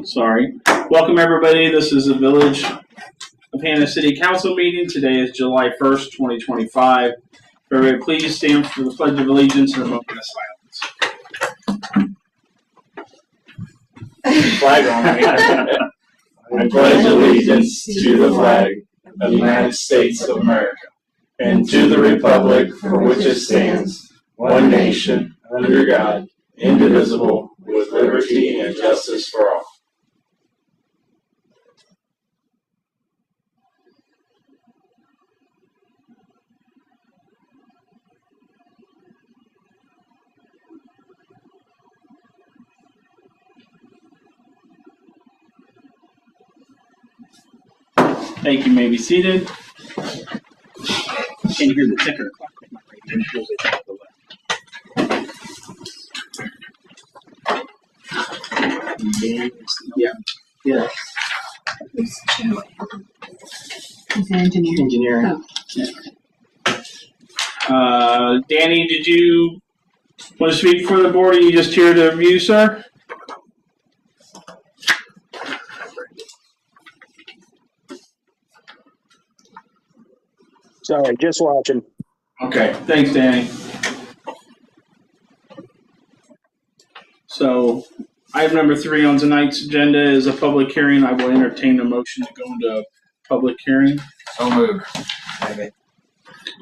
Sorry. Welcome everybody. This is the Village of Hannah City Council meeting. Today is July 1st, 2025. Everybody please stand for the Pledge of Allegiance and a moment of silence. Flag on me. I pledge allegiance to the flag of the United States of America and to the republic for which it stands, one nation, under God, indivisible, with liberty and justice for all. Thank you. May be seated. Can you hear the ticker? Yeah. Yeah. He's an engineer. Engineering. Oh. Danny, did you want to speak for the board? Or are you just here to review, sir? Sorry, just watching. Okay, thanks, Danny. So, item number 3 on tonight's agenda is a public hearing. I will entertain a motion to go into a public hearing. So moved.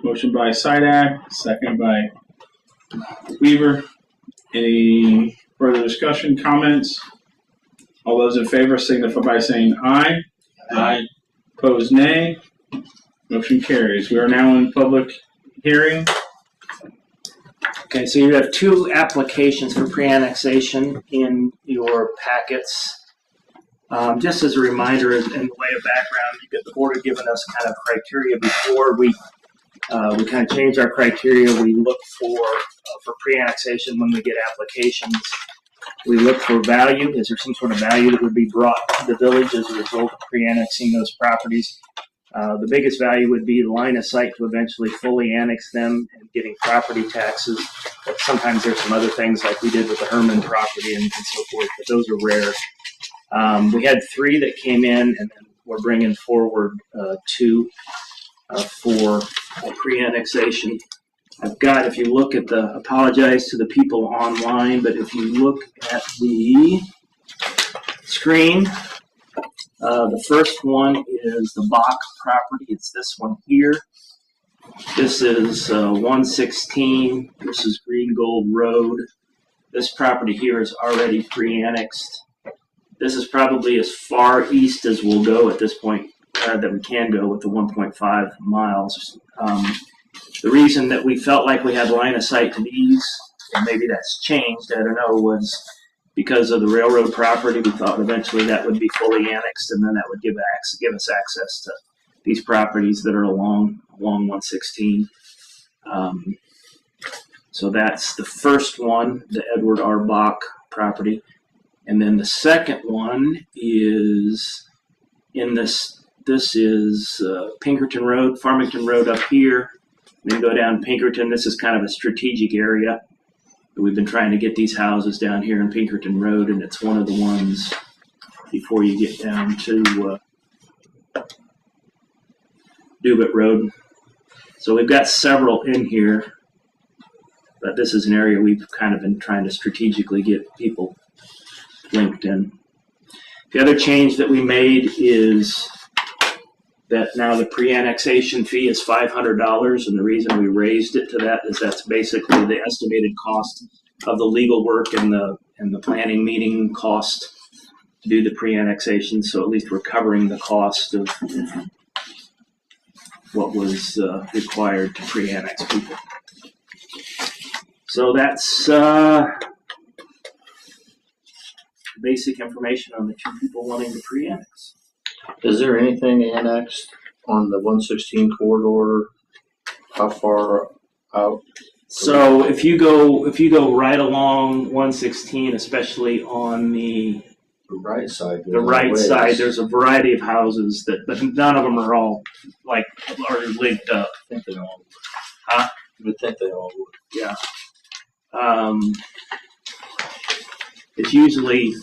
Motion by Sidak, second by Weaver. Any further discussion, comments? All those in favor signify by saying aye. Aye. Opposed, nay. Motion carries. We are now in public hearing. Okay, so you have 2 applications for pre-annexation in your packets. Just as a reminder, in the way of background, the board had given us kind of criteria before we kind of changed our criteria. We look for pre-annexation when we get applications. We look for value. Is there some sort of value that would be brought to the village as a result of pre-annexing those properties? The biggest value would be the line of sight to eventually fully annex them and getting property taxes. But sometimes there's some other things like we did with the Herman property and so forth, but those are rare. We had 3 that came in, and then we're bringing forward 2 for pre-annexation. I've got, if you look at the, apologize to the people online, but if you look at the screen, the first one is the Bach property. It's this one here. This is 116. This is Green Gold Road. This property here is already pre-annexed. This is probably as far east as we'll go at this point that we can go with the 1.5 miles. The reason that we felt like we had line of sight to these, and maybe that's changed, I don't know, was because of the railroad property. We thought eventually that would be fully annexed, and then that would give us access to these properties that are along 116. So that's the first one, the Edward R. Bach property. And then the second one is in this is Pinkerton Road, Farmington Road up here. Then go down Pinkerton. This is kind of a strategic area. We've been trying to get these houses down here in Pinkerton Road, and it's one of the ones before you get down to Dubit Road. So we've got several in here, but this is an area we've kind of been trying to strategically get people linked in. The other change that we made is that now the pre-annexation fee is $500, and the reason we raised it to that is that's basically the estimated cost of the legal work and the planning meeting cost to do the pre-annexation. So at least we're covering the cost of what was required to pre-annex people. So that's basic information on the 2 people wanting to pre-annex. Is there anything annexed on the 116 corridor? How far out? So if you go right along 116, especially on the The right side. The right side, there's a variety of houses but none of them are all are linked up. I think they all would. Huh? You would think they all would. Yeah. It's usually,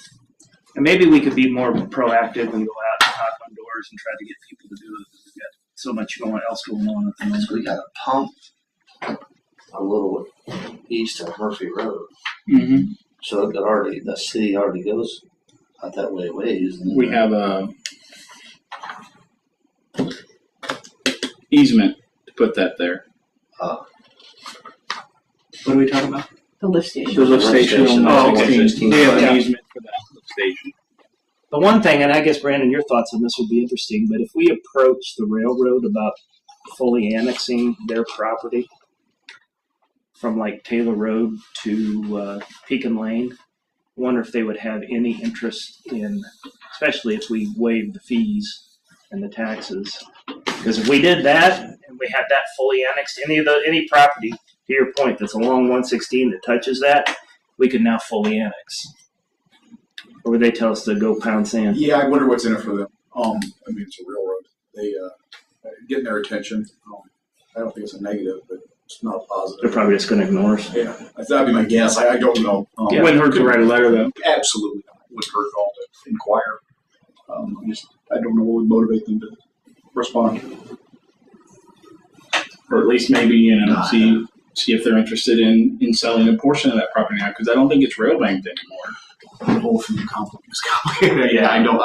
and maybe we could be more proactive and go out and knock on doors and try to get people to do it. We've got so much else going on at the moment. We got a pump a little east of Murphy Road. Mm-hmm. So the city already goes out that way ways. We have a easement to put that there. What are we talking about? The lift station. The lift station on Oh, 16. They have Yeah. an easement for that lift station. The one thing, and I guess Brandon, your thoughts on this would be interesting, but if we approach the railroad about fully annexing their property from like Taylor Road to Pekin Lane, I wonder if they would have any interest in, especially if we waive the fees and the taxes. Because if we did that and we had that fully annexed, any property, to your point, that's along 116 that touches that, we could now fully annex. Or would they tell us to go pound sand? Yeah, I wonder what's in it for them. I mean, it's a railroad. They getting their attention. I don't think it's a negative, but it's not a They're positive. probably just going to ignore us. Yeah, that'd be my guess. I don't know. It wouldn't hurt to write a letter though. Absolutely not. It wouldn't hurt at all to inquire. I don't know what would motivate them to respond. Or at least maybe, see if they're interested in selling a portion of that property now, because I don't think it's rail banked anymore. The whole thing is complicated. Yeah, I don't.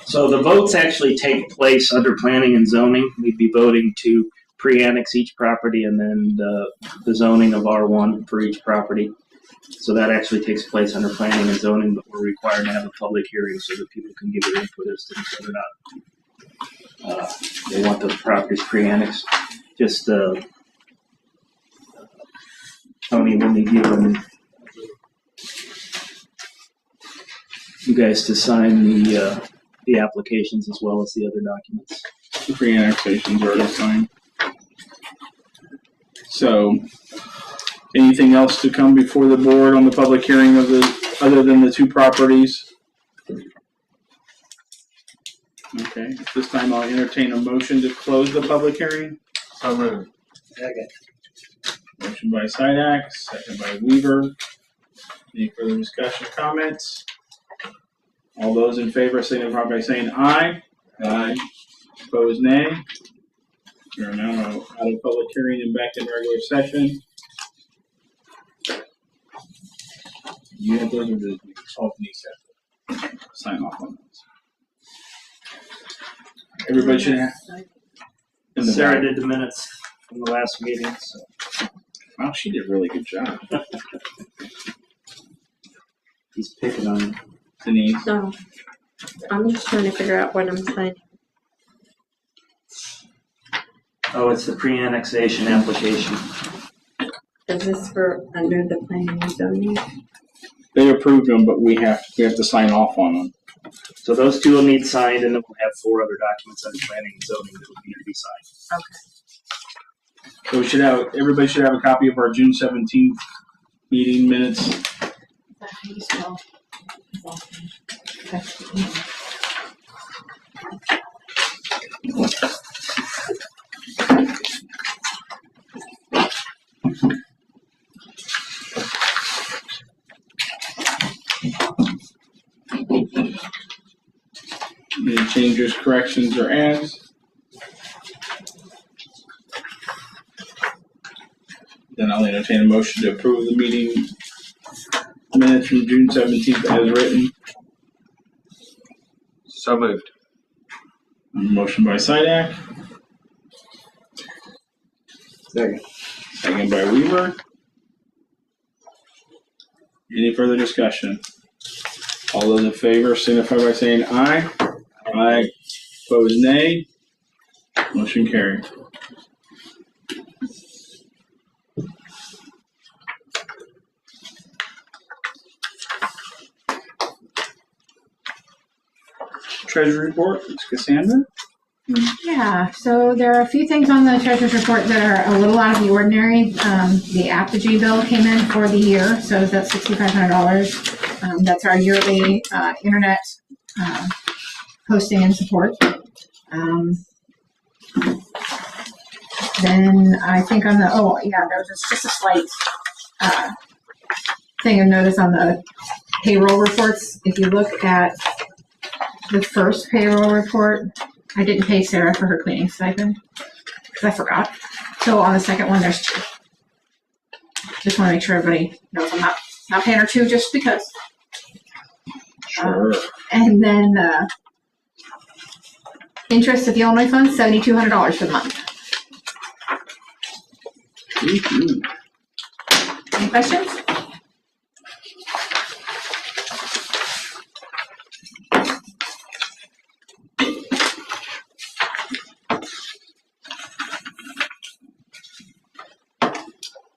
So the votes actually take place under planning and zoning. We'd be voting to pre-annex each property and then the zoning of R1 for each property. So that actually takes place under planning and zoning, but we're required to have a public hearing so that people can give their input as to whether or not they want those properties pre-annexed. Just Tony, we'll need you guys to sign the applications as well as the other documents. The pre-annexation's already signed. So, anything else to come before the board on the public hearing other than the two properties? Okay, at this time I'll entertain a motion to close the public hearing. So moved. Motion by Sidak, second by Weaver. Any further discussion, comments? All those in favor signify by saying aye. Aye. Opposed, nay. We are now out of public hearing and back in regular session. You have those or does Denise have to sign off on those? Everybody should have. In the Sarah back. did the minutes from the last meeting, so. Wow, she did a really good job. He's picking on you. Denise. No, I'm just trying to figure out what I'm signing. Oh, it's the pre-annexation application. Is this for under the planning and zoning? They approved them, but we have to sign off on them. So those two will need signed, and then we'll have 4 other documents under planning and zoning that will need to be signed. So everybody should have a copy of our June 17th meeting minutes. Any changes, corrections, or adds? Then I'll entertain a motion to approve the meeting minutes from June 17th as written. So moved. Motion by Sidak, Second. second by Weaver. Any further discussion? All those in favor signify by saying aye. Aye. Opposed, nay. Motion carried. Treasury report, it's Cassandra. Yeah, so there are a few things on the treasurer's report that are a little out of the ordinary. The Apogee bill came in for the year, so that's $6,500. That's our yearly internet hosting and support. Then I think on the, there was just a slight thing of notice on the payroll reports. If you look at the first payroll report, I didn't pay Sarah for her cleaning stipend because I forgot. So on the second one, there's 2. Just want to make sure everybody knows I'm not paying her 2 just because. Sure. And then interest at the Illinois Fund, $7,200 for the month. Any questions?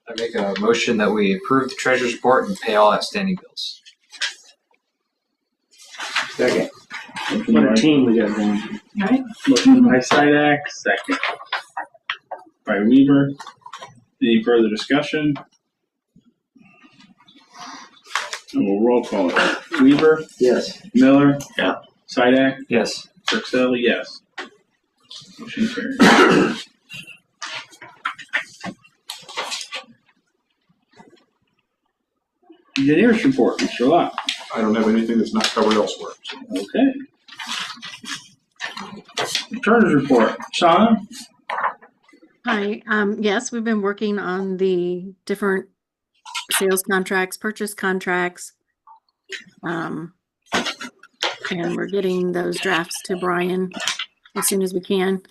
I make a motion that we approve the treasurer's report and pay all outstanding bills. Second. What a team we got going. All right. Motion by Sidak, second by Weaver. Any further discussion? And we'll roll call it. Weaver, Yes. Miller, Yeah. Sidak, Yes. Burksell, yes. Motion carried. Engineers report, Mr. Lott. I don't have anything that's not covered elsewhere. So. Okay. Returns report, Shauna. Hi, yes, we've been working on the different sales contracts, purchase contracts. And we're getting those drafts to Brian as soon as we can.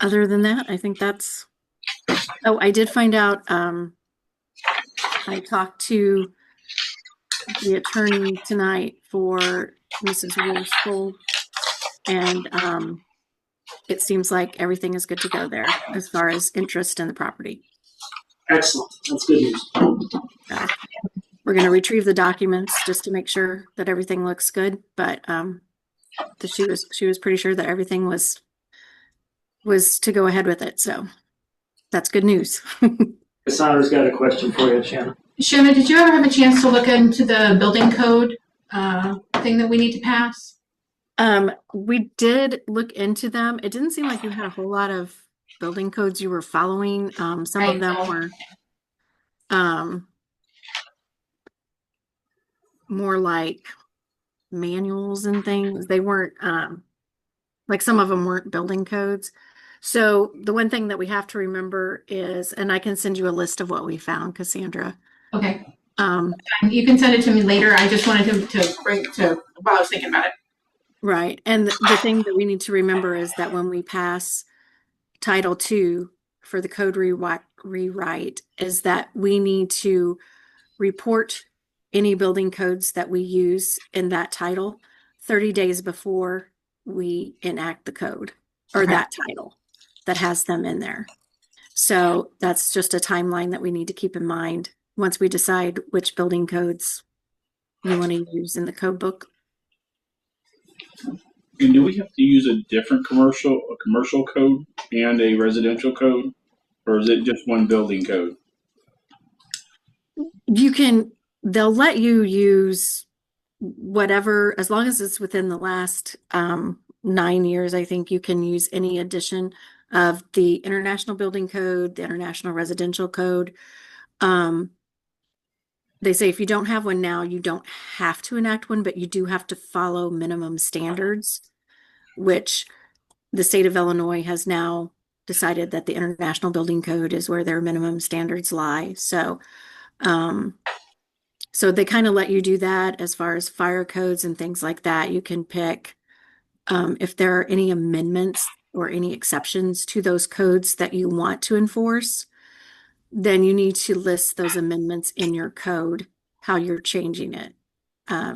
Other than that, I think that's, I did find out, I talked to the attorney tonight for Mrs. Woolsful, and it seems like everything is good to go there as far as interest in the property. Excellent. That's good news. We're going to retrieve the documents just to make sure that everything looks good, but she was pretty sure that everything was to go ahead with it. So that's good news. Cassandra's got a question for you, Shannon. Shannon, did you ever have a chance to look into the building code thing that we need to pass? We did look into them. It didn't seem like you had a whole lot of building codes you were following. Some of them were more like manuals and things. They weren't like some of them weren't building codes. So the one thing that we have to remember is, and I can send you a list of what we found, Cassandra. Okay. You can send it to me later. I just wanted to bring to while I was thinking about it. Right. And the thing that we need to remember is that when we pass Title II for the code rewrite is that we need to report any building codes that we use in that title 30 days before we enact the code or that title that has them in there. So that's just a timeline that we need to keep in mind once we decide which building codes you want to use in the code book. And do we have to use a different commercial code and a residential code, or is it just one building code? They'll let you use whatever, as long as it's within the last 9 years, I think you can use any addition of the International Building Code, the International Residential Code. They say if you don't have one now, you don't have to enact one, but you do have to follow minimum standards, which the state of Illinois has now decided that the International Building Code is where their minimum standards lie. So they kind of let you do that as far as fire codes and things like that. You can pick if there are any amendments or any exceptions to those codes that you want to enforce, then you need to list those amendments in your code, how you're changing it.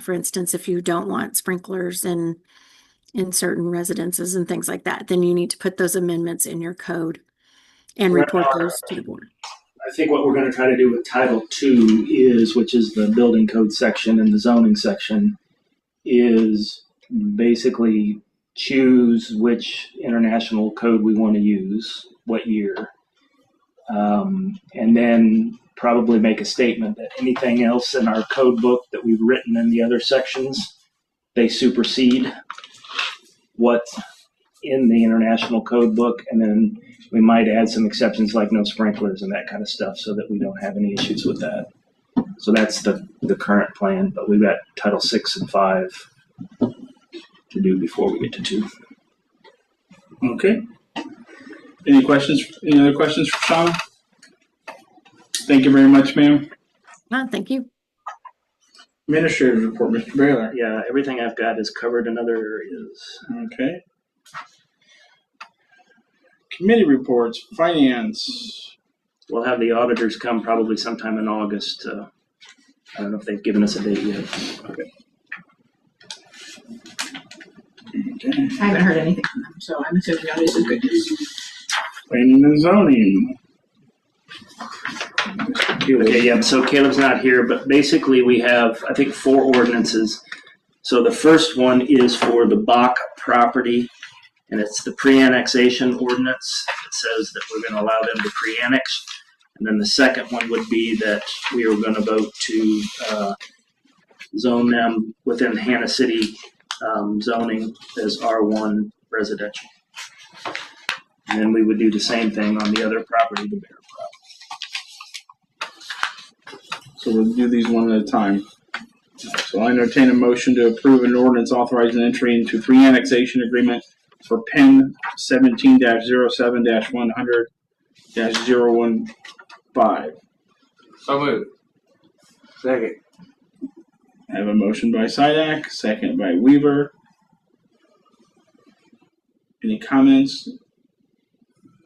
For instance, if you don't want sprinklers in certain residences and things like that, then you need to put those amendments in your code and report those to the board. I think what we're going to try to do with Title II is, which is the building code section and the zoning section, is basically choose which international code we want to use, what year, and then probably make a statement that anything else in our code book that we've written in the other sections, they supersede what's in the international code book, and then we might add some exceptions like no sprinklers and that kind of stuff so that we don't have any issues with that. So that's the current plan, but we've got Title 6 and 5 to do before we get to 2. Okay. Any questions? Any other questions for Shauna? Thank you very much, ma'am. Thank you. Administrator's report, Mr. Baylor. Yeah, everything I've got is covered in other areas. Okay. Committee reports, finance. We'll have the auditors come probably sometime in August. I don't know if they've given us a date yet. Okay. I haven't heard anything from them, so I'm assuming this is good news. Planning and zoning. Okay, yeah, so Caleb's not here, but basically we have, I think, 4 ordinances. So the first one is for the Bach property, and it's the pre-annexation ordinance. It says that we're going to allow them to pre-annex. And then the second one would be that we are going to vote to zone them within Hannah City zoning as R1 residential. And then we would do the same thing on the other property, the Bear property. So we'll do these one at a time. So I entertain a motion to approve an ordinance authorizing entry into pre-annexation agreement for PEN 17-07-100-015. So moved. Second. I have a motion by Sidak, second by Weaver. Any comments,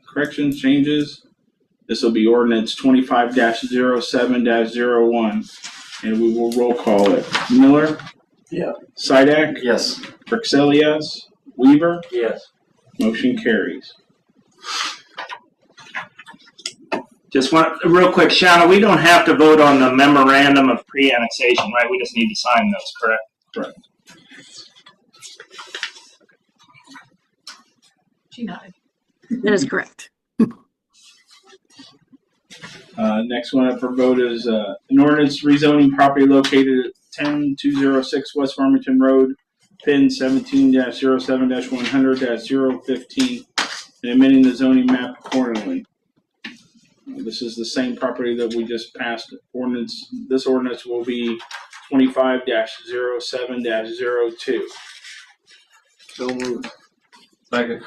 corrections, changes? This will be ordinance 25-07-01, and we will roll call it. Miller? Yeah. Sidak? Yes. Brixell, yes. Weaver? Yes. Motion carries. Just one, real quick, Shauna, we don't have to vote on the memorandum of pre-annexation, right? We just need to sign those, correct? Correct. She nodded. That is correct. Next one up for vote is an ordinance rezoning property located at 10206 West Farmington Road, PIN 17-07-100-015, and amending the zoning map accordingly. This is the same property that we just passed ordinance. This ordinance will be 25-07-02. So moved. Second.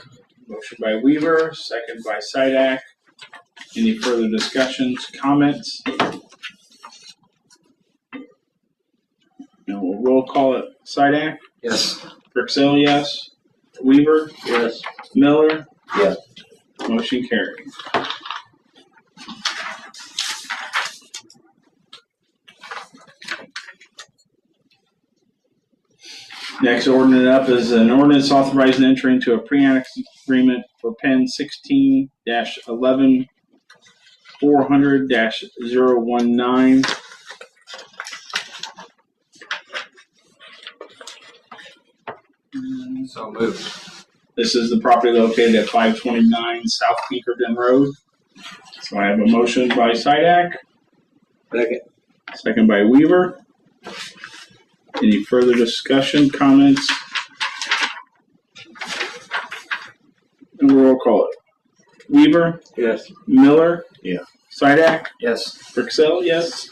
Motion by Weaver, second by Sidak. Any further discussions, comments? Now we'll roll call it. Sidak? Yes. Brixell, yes. Weaver? Yes. Miller? Yes. Motion carried. Next ordinance up is an ordinance authorizing entry into a pre-annex agreement for PEN 16-11 400-019. So moved. This is the property located at 529 South Pinkerton Road. So I have a motion by Sidak. Second. Second by Weaver. Any further discussion, comments? And we'll roll call it. Weaver? Yes. Miller? Yeah. Sidak? Yes. Brixell, yes.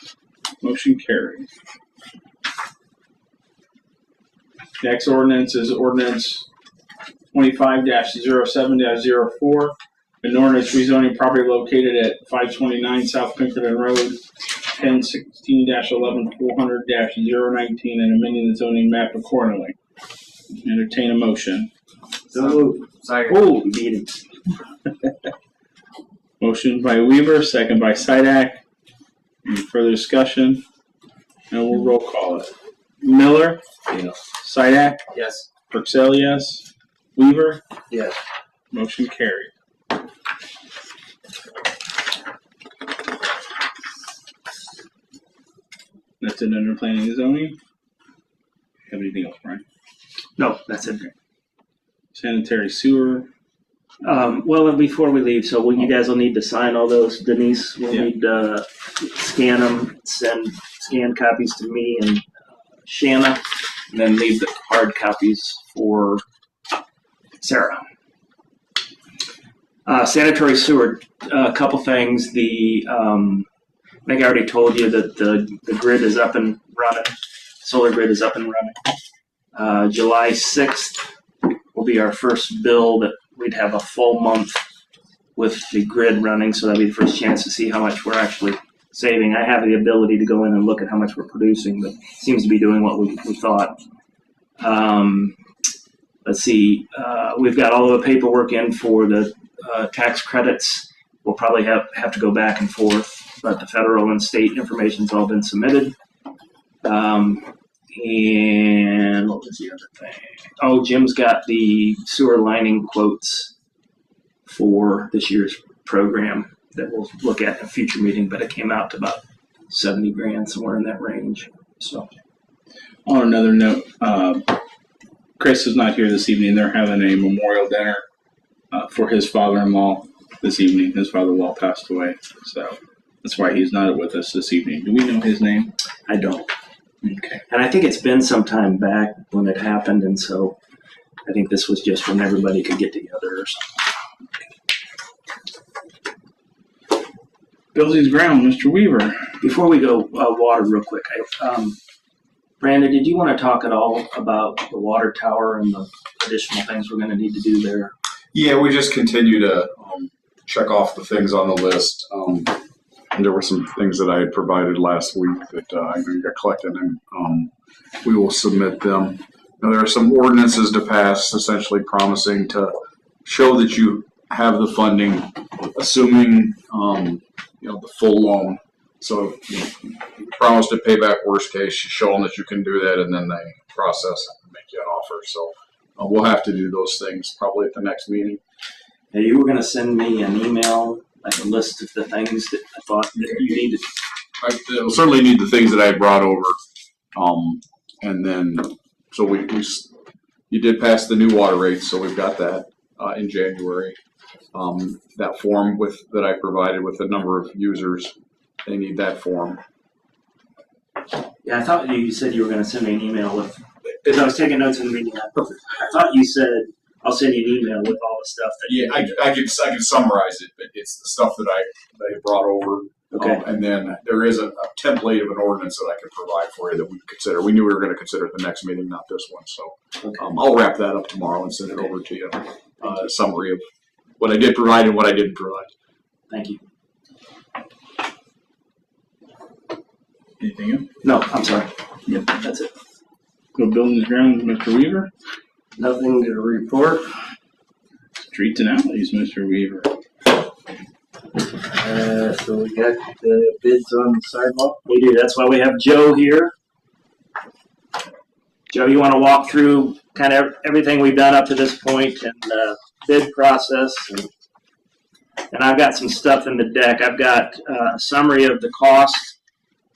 Motion carries. Next ordinance is ordinance 25-07-04, an ordinance rezoning property located at 529 South Pinkerton Road, 1016-11 400-019, and amending the zoning map accordingly. Entertain a motion. So moved. Second. Oh, we beat him. Motion by Weaver, second by Sidak. Any further discussion? And we'll roll call it. Miller? Yeah. Sidak? Yes. Brixell, yes. Weaver? Yes. Motion carried. That's it under planning and zoning. Have anything else, Brian? No, that's it. Sanitary sewer. Well, and before we leave, so you guys will need to sign all those. Denise will Yeah. need to scan them, send scanned copies to me and Shanna, and then leave the hard copies for Sarah. Sanitary sewer, a couple things. I think I already told you that the grid is up and running. Solar grid is up and running. July 6th will be our first bill that we'd have a full month with the grid running, so that'll be the first chance to see how much we're actually saving. I have the ability to go in and look at how much we're producing, but it seems to be doing what we thought. Let's see, we've got all of the paperwork in for the tax credits. We'll probably have to go back and forth, but the federal and state information's all been submitted. And what was the other thing? Oh, Jim's got the sewer lining quotes for this year's program that we'll look at in a future meeting, but it came out to about 70 grand, somewhere in that range. So, On another note, Chris is not here this evening. They're having a memorial dinner for his father-in-law this evening. His father-in-law passed away, so that's why he's not with us this evening. Do we know his name? I don't. Okay. And I think it's been some time back when it happened, and so I think this was just when everybody could get together or something. Buildings ground, Mr. Weaver. Before we go water real quick, Brandon, did you want to talk at all about the water tower and the additional things we're going to need to do there? Yeah, we just continue to check off the things on the list. And there were some things that I had provided last week that I got collected, and we will submit them. Now, there are some ordinances to pass, essentially promising to show that you have the funding, assuming the full loan. So you promise to pay back worst case, show them that you can do that, and then they process it and make you an offer. So we'll have to do those things probably at the next meeting. Now, you were going to send me an email, like a list of the things that I thought that you needed. I'll certainly need the things that I brought over, and then so you did pass the new water rates, so we've got that in January. That form that I provided with the number of users, they need that form. Yeah, I thought you said you were going to send me an email with, as I was taking notes in the meeting, I thought you said, I'll send you an email with all the stuff that. Yeah, I can summarize it, but it's the stuff that I brought over. Okay. And then there is a template of an ordinance that I can provide for you that we consider. We knew we were going to consider at the next meeting, not this one. So Okay. I'll wrap that up tomorrow and send it over to you. A summary of what I did provide and what I didn't provide. Thank you. Anything else? No, I'm sorry. Yep, that's it. Go buildings ground, Mr. Weaver. Nothing to report. Streets and alleys, Mr. Weaver. So we got the bids on the sidewalk. We do. That's why we have Joe here. Joe, you want to walk through kind of everything we've done up to this point and the bid process? And I've got some stuff in the deck. I've got a summary of the cost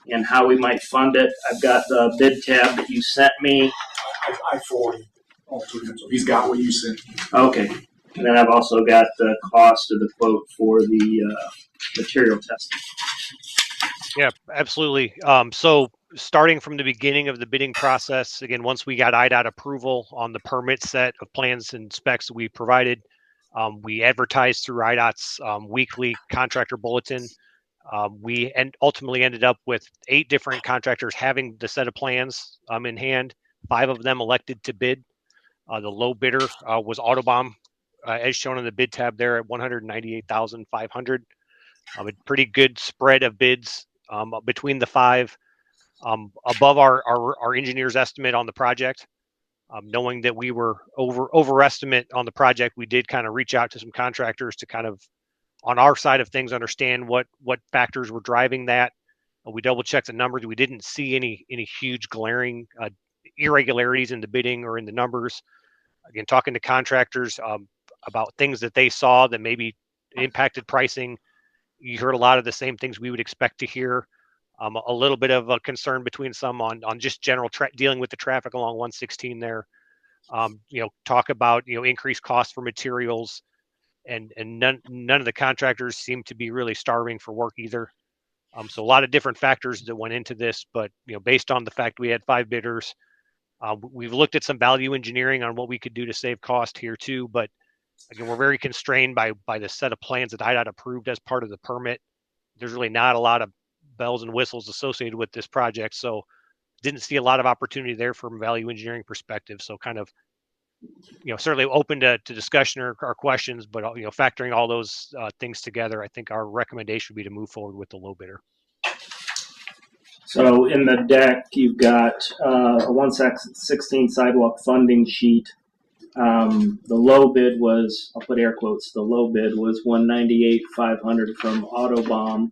and how we might fund it. I've got the bid tab that you sent me. I forwarded all to him, so he's got what you sent. Okay. And then I've also got the cost of the quote for the material testing. Yeah, absolutely. So starting from the beginning of the bidding process, again, once we got IDOT approval on the permit set of plans and specs that we provided, we advertised through IDOT's weekly contractor bulletin. We ultimately ended up with 8 different contractors having the set of plans in hand. 5 of them elected to bid. The low bidder was Autobahn, as shown in the bid tab there at $198,500. A pretty good spread of bids between the 5, above our engineer's estimate on the project. Knowing that we were overestimate on the project, we did kind of reach out to some contractors to kind of, on our side of things, understand what factors were driving that. We double checked the numbers. We didn't see any huge glaring irregularities in the bidding or in the numbers. Again, talking to contractors about things that they saw that maybe impacted pricing. You heard a lot of the same things we would expect to hear. A little bit of a concern between some on just general dealing with the traffic along 116 there. Talk about increased costs for materials. and none of the contractors seem to be really starving for work either. So a lot of different factors that went into this, but based on the fact we had 5 bidders, we've looked at some value engineering on what we could do to save cost here too. But again, we're very constrained by the set of plans that IDOT approved as part of the permit. There's really not a lot of bells and whistles associated with this project, so didn't see a lot of opportunity there from a value engineering perspective. So kind of, certainly open to discussion or questions, but factoring all those things together, I think our recommendation would be to move forward with the low bidder. So in the deck, you've got a 1/16 sidewalk funding sheet. The low bid was, I'll put air quotes, the low bid was $198,500 from Autobahn.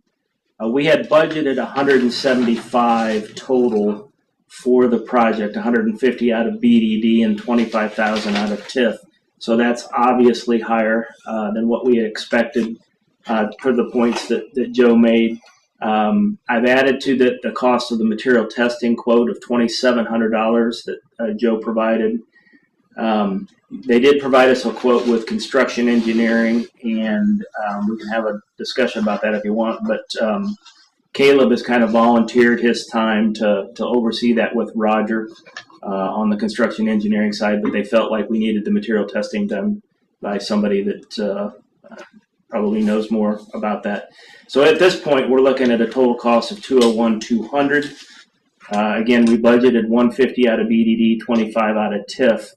We had budgeted $175 total for the project, $150 out of BDD and $25,000 out of TIF. So that's obviously higher than what we had expected per the points that Joe made. I've added to the cost of the material testing quote of $2,700 that Joe provided. They did provide us a quote with construction engineering, and we can have a discussion about that if you want. But Caleb has kind of volunteered his time to oversee that with Roger on the construction engineering side, but they felt like we needed the material testing done by somebody that probably knows more about that. So at this point, we're looking at a total cost of $201,200. Again, we budgeted $150 out of BDD, $25 out of TIF.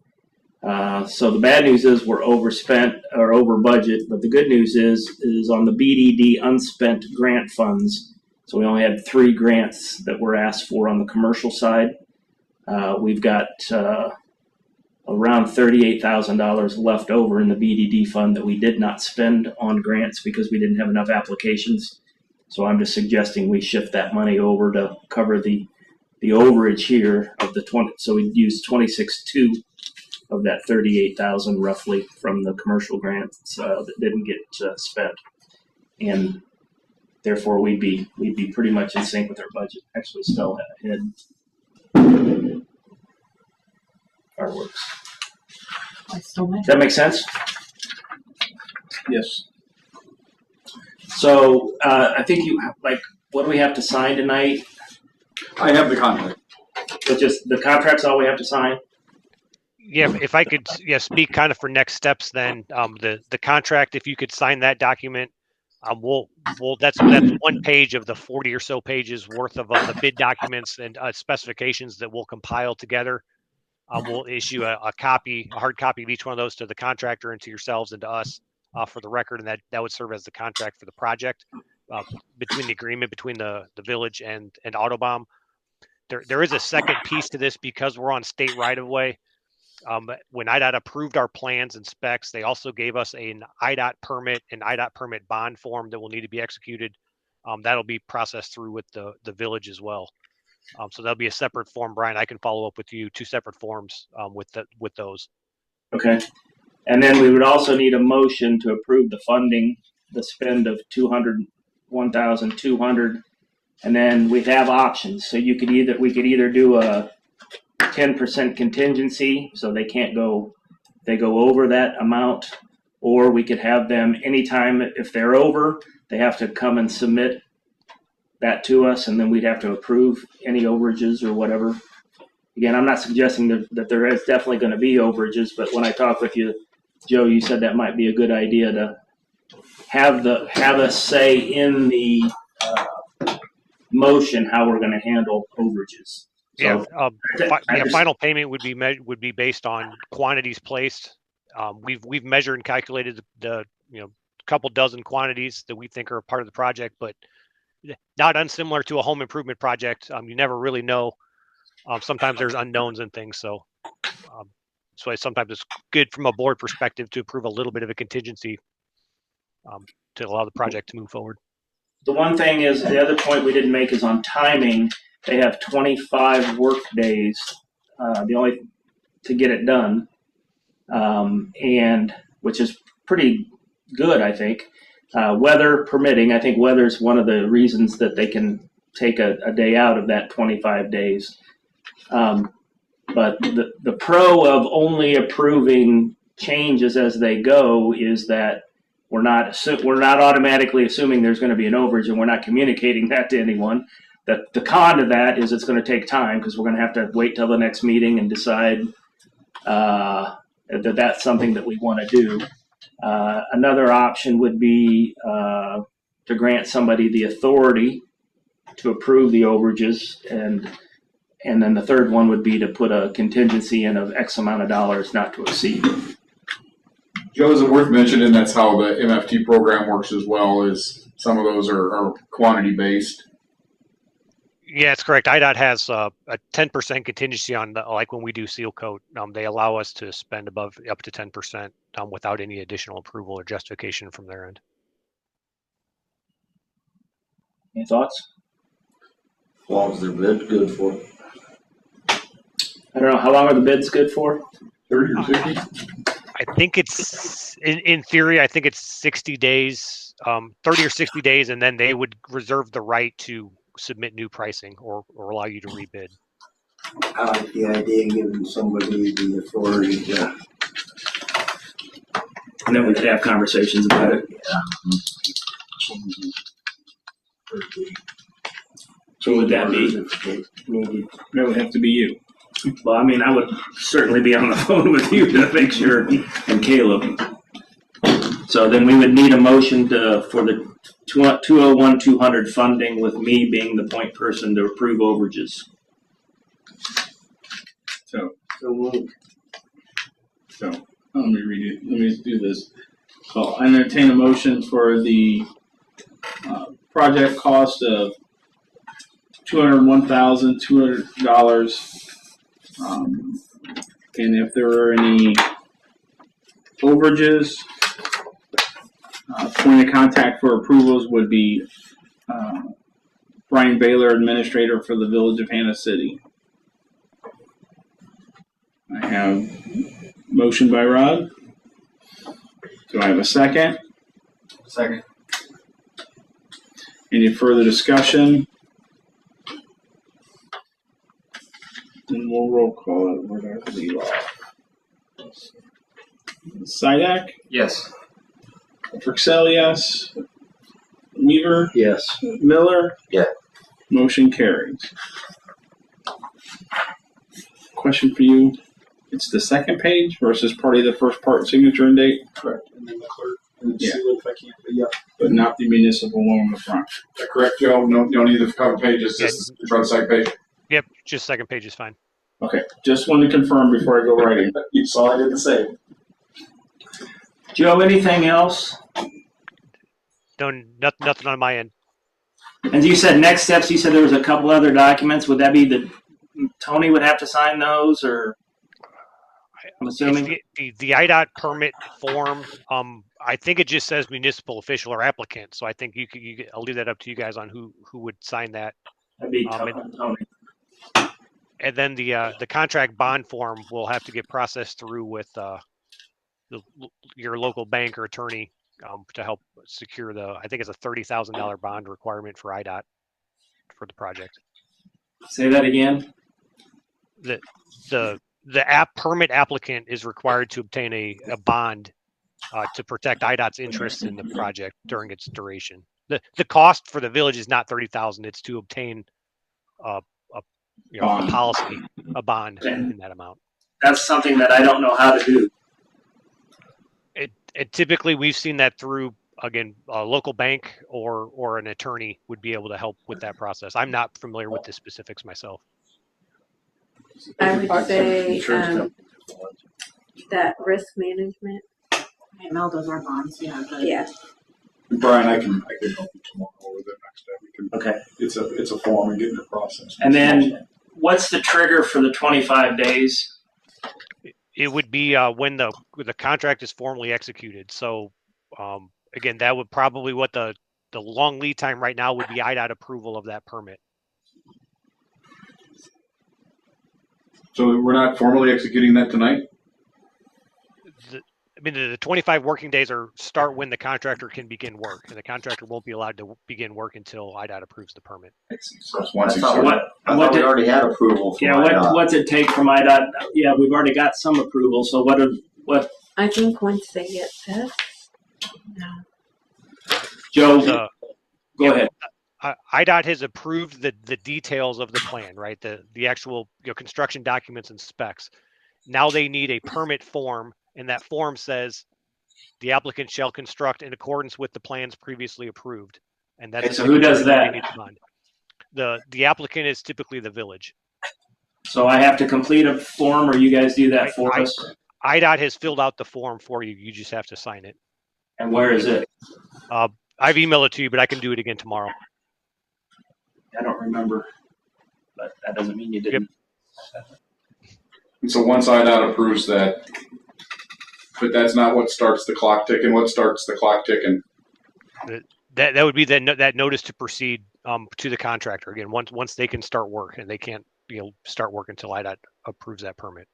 So the bad news is we're overspent or over budget, but the good news is on the BDD unspent grant funds. So we only had 3 grants that were asked for on the commercial side. We've got around $38,000 left over in the BDD fund that we did not spend on grants because we didn't have enough applications. So I'm just suggesting we shift that money over to cover the overage here of the 20. So we used 26.2 of that 38,000 roughly from the commercial grants that didn't get spent, and therefore we'd be pretty much in sync with our budget. Actually, still ahead. Fireworks. Does that make sense? Yes. So I think what do we have to sign tonight? I have the contract. So just the contract's all we have to sign? Yeah, if I could speak kind of for next steps, then the contract, if you could sign that document, that's 1 page of the 40 or so pages worth of the bid documents and specifications that we'll compile together. We'll issue a hard copy of each one of those to the contractor and to yourselves and to us for the record, and that would serve as the contract for the project between the agreement between the village and Autobahn. There is a second piece to this because we're on state right of way. When IDOT approved our plans and specs, they also gave us an IDOT permit and IDOT permit bond form that will need to be executed. That'll be processed through with the village as well. So that'll be a separate form, Brian. I can follow up with you, 2 separate forms with those. Okay. And then we would also need a motion to approve the funding, the spend of $201,200. And then we have options. So we could either do a 10% contingency, so they go over that amount, or we could have them anytime if they're over, they have to come and submit that to us, and then we'd have to approve any overages or whatever. Again, I'm not suggesting that there is definitely going to be overages, but when I talked with you, Joe, you said that might be a good idea to have us say in the motion how we're going to handle overages. So, final payment would be based on quantities placed. We've measured and calculated the couple dozen quantities that we think are a part of the project, but not unsimilar to a home improvement project. You never really know. Sometimes there's unknowns and things, so sometimes it's good from a board perspective to approve a little bit of a contingency to allow the project to move forward. The one thing is, the other point we didn't make is on timing. They have 25 work days, to get it done, and which is pretty good, I think. Weather permitting, I think weather's one of the reasons that they can take a day out of that 25 days. But the pro of only approving changes as they go is that we're not automatically assuming there's going to be an overage, and we're not communicating that to anyone. The con to that is it's going to take time because we're going to have to wait till the next meeting and decide that that's something that we want to do. Another option would be to grant somebody the authority to approve the overages, and then the third one would be to put a contingency in of X amount of dollars not to exceed. Joe, is it worth mentioning that's how the MFT program works as well, is some of those are quantity based? Yeah, it's correct. IDOT has a 10% contingency on like when we do seal coat. They allow us to spend up to 10% without any additional approval or justification from their end. Any thoughts? As long as their bid's good for. I don't know. How long are the bids good for? 30 or 60? I think it's in theory. I think it's 60 days, 30 or 60 days, and then they would reserve the right to submit new pricing or allow you to rebid. I like the idea of giving somebody the authority to. And then we could have conversations about it. So would that be? Needed. That would have to be you. Well, I mean, I would certainly be on the phone with you to make sure, and Caleb. So then we would need a motion for the 201-200 funding, with me being the point person to approve overages. So let me read it. Let me do this. So I entertain a motion for the project cost of $201,200. And if there are any overages, point of contact for approvals would be Brian Baylor, administrator for the Village of Hannah City. I have motion by Rod. Do I have a second? Second. Any further discussion? Then we'll roll call it. Where did I leave off? Sidak? Yes. Frixell, yes. Weaver? Yes. Miller? Yeah. Motion carries. Question for you. It's the second page versus part of the first part, signature and date? Correct. And then the clerk and Yeah. seal it if I can. But yeah. But not the municipal one on the front. Is that correct, Joe? No, you don't need the cover pages, just the front side page. Yep, just second page is fine. Okay, just wanted to confirm before I go writing. You saw I did the same. Joe, anything else? Nothing on my end. And you said next steps, you said there was a couple other documents. Would that be that Tony would have to sign those, or I'm assuming? The IDOT permit form, I think it just says municipal official or applicant. So I think I'll leave that up to you guys on who would sign that. That'd be Tony. And then the contract bond form will have to get processed through with your local bank or attorney to help secure I think it's a $30,000 bond requirement for IDOT for the project. Say that again. The permit applicant is required to obtain a bond to protect IDOT's interests in the project during its duration. The cost for the village is not $30,000; it's to obtain a policy, a bond in that amount. That's something that I don't know how to do. It typically we've seen that through, again, a local bank or an attorney would be able to help with that process. I'm not familiar with the specifics myself. I would say that risk management. Mel does our bonds, yeah. Yeah. Brian, I can help you tomorrow with it next time. Okay. It's a form and getting it processed. And then, what's the trigger for the 25 days? It would be when the contract is formally executed. So again, that would probably what the long lead time right now would be IDOT approval of that permit. So we're not formally executing that tonight? The 25 working days start when the contractor can begin work, and the contractor won't be allowed to begin work until IDOT approves the permit. So once I thought we already had approval from IDOT. What's it take from IDOT? Yeah, we've already got some approval. So what? I think once they get this, Joe, The- go ahead. IDOT has approved the details of the plan, right? The actual construction documents and specs. Now they need a permit form, and that form says the applicant shall construct in accordance with the plans previously approved. And that's Okay, so who does that? they need to find. The applicant is typically the village. So I have to complete a form, or you guys do that for us? IDOT has filled out the form for you. You just have to sign it. And where is it? I've emailed it to you, but I can do it again tomorrow. I don't remember, but that doesn't mean you didn't. And so once IDOT approves that, but that's not what starts the clock ticking. What starts the clock ticking? That would be that notice to proceed to the contractor again. Once they can start work, and they can't start work until IDOT approves that permit.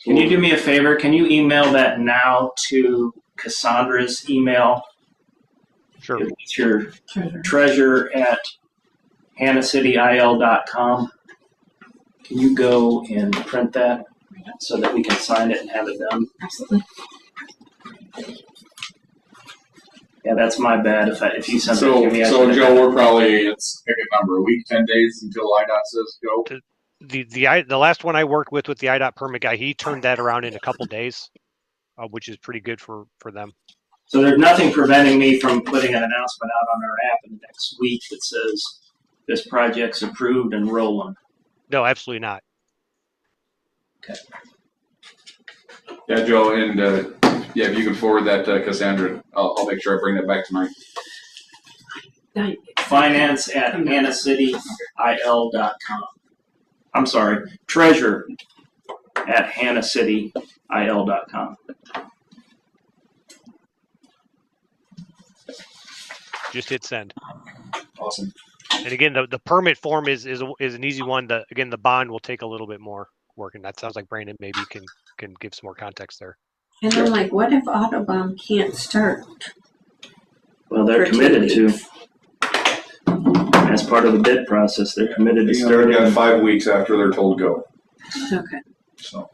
Can you do me a favor? Can you email that now to Cassandra's email? Sure. It's your treasure at hannahcityil.com. Can you go and print that so that we can sign it and have it done? Absolutely. Yeah, that's my bad. If you send it So to me, Joe, we're probably, it's pick a number, a week, 10 days until IDOT says go. The last one I worked with the IDOT permit guy, he turned that around in a couple days, which is pretty good for them. So there's nothing preventing me from putting an announcement out on our app in the next week that says this project's approved and rolling. No, absolutely not. Okay. Yeah, Joe, and if you can forward that to Cassandra, I'll make sure I bring that back tonight. Finance at hannahcityil.com. I'm sorry, treasure at hannahcityil.com. Just hit send. Awesome. And again, the permit form is an easy one. The bond will take a little bit more work, and that sounds like Brandon maybe can give some more context there. And I'm like, what if Autobahn can't start? Well, they're For 2 committed to. weeks. As part of the bid process, they're committed to They've starting. got 5 weeks after they're told go. Okay. So.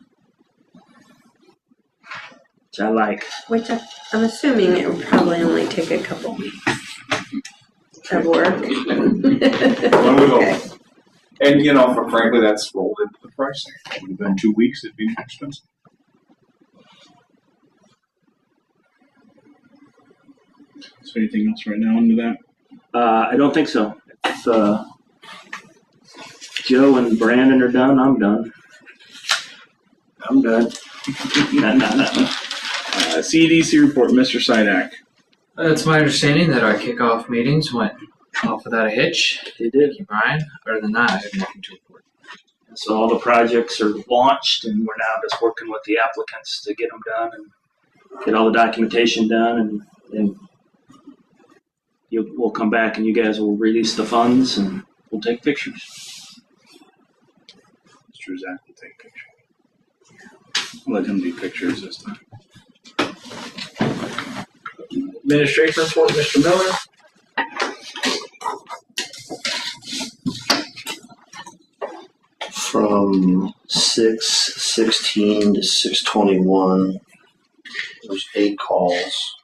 Which I like. Which I'm assuming it would probably only take a couple weeks of work. One would Okay. hope. And frankly, that's rolled into the pricing. It would have been 2 weeks, it'd be more expensive. So anything else right now under that? I don't think so. If Joe and Brandon are done, I'm done. I'm done. No. CEDC report, Mr. Sidak. It's my understanding that our kickoff meetings went off without a hitch. They did. Thank you, Brian. Other than that, I have nothing to report. So all the projects are launched, and we're now just working with the applicants to get them done and get all the documentation done, and then we'll come back and you guys will release the funds and we'll take pictures. Mr. Zach will take pictures. Let him do pictures this time. Administration report, Mr. Miller. From 6:16 to 6:21, there's 8 calls.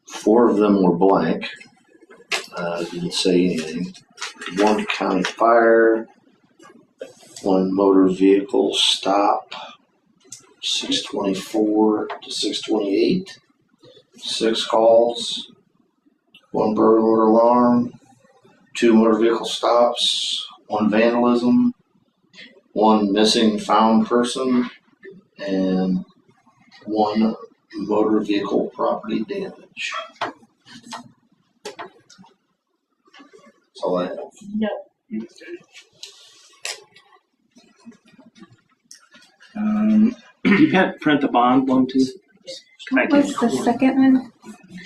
4 of them were blank. Didn't say anything. 1 county fire, 1 motor vehicle stop, 6:24 to 6:28, 6 calls, 1 burglar alarm, 2 motor vehicle stops, 1 vandalism, 1 missing found person, and 1 motor vehicle property damage. That's all I have. No. You can't print the bond one too? What was the second one?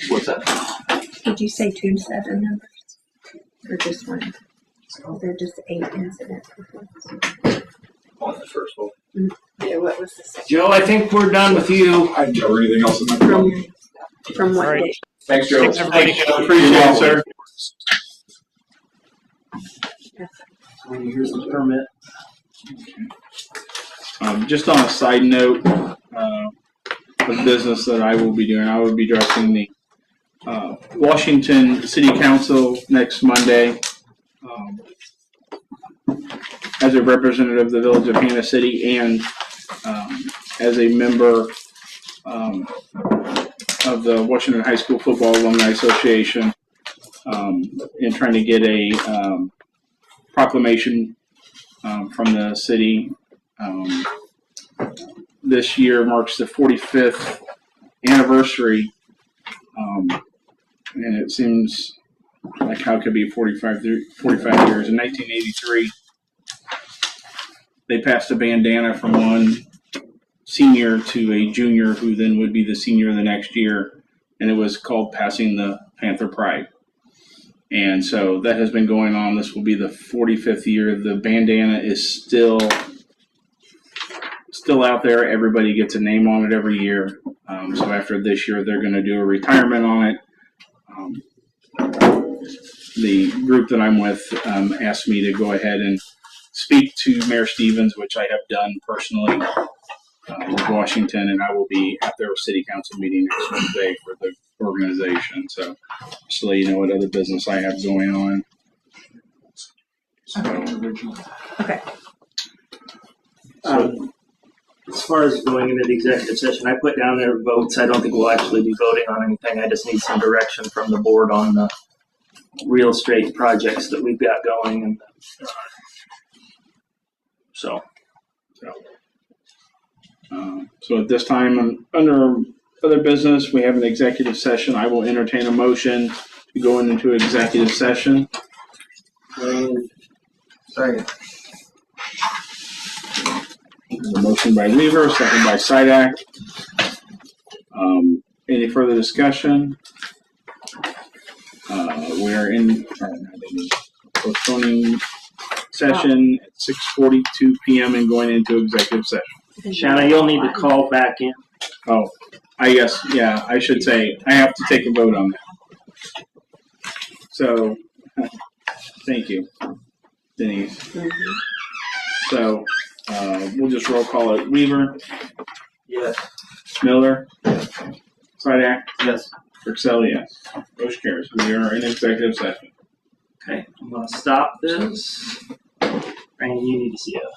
What's that? Did you say 2 7 numbers? Or just 1? Or they're just 8 incidents? On the first one. Yeah, what was the second? Joe, I think we're done with you. I didn't cover anything else in my From what All right. date? Thanks, Joe. Thanks, everybody. Appreciate it, sir. Here's the permit. Just on a side note, the business that I will be doing, I will be dressing the Washington City Council next Monday. As a representative of the Village of Hannah City and as a member of the Washington High School Football Alumni Association, in trying to get a proclamation from the city. This year marks the 45th anniversary, and it seems like how it could be 45 years. In 1983, they passed a bandana from one senior to a junior who then would be the senior the next year, and it was called Passing the Panther Pride. And so that has been going on. This will be the 45th year. The bandana is still out there. Everybody gets a name on it every year. So after this year, they're going to do a retirement on it. The group that I'm with asked me to go ahead and speak to Mayor Stevens, which I have done personally with Washington, and I will be at their city council meeting next Wednesday for the organization. So just to let you know what other business I have going on. Okay. As far as going into the executive session, I put down there votes. I don't think we'll actually be voting on anything. I just need some direction from the board on the real estate projects that we've got going. And so at this time, under other business, we have an executive session. I will entertain a motion to go into executive session. Second. A motion by Weaver, second by Sidak. Any further discussion? We're in postponing session at 6:42 p.m. and going into executive session. Shanna, you'll need to call back in. Oh, I guess, yeah, I should say, I have to take a vote on that. So, thank you, Denise. So, we'll just roll call it. Weaver? Yes. Miller? Sidak? Yes. Purcell, yes. Motion carries. We are in executive session. Okay, I'm going to stop this. Brandon, you need to see a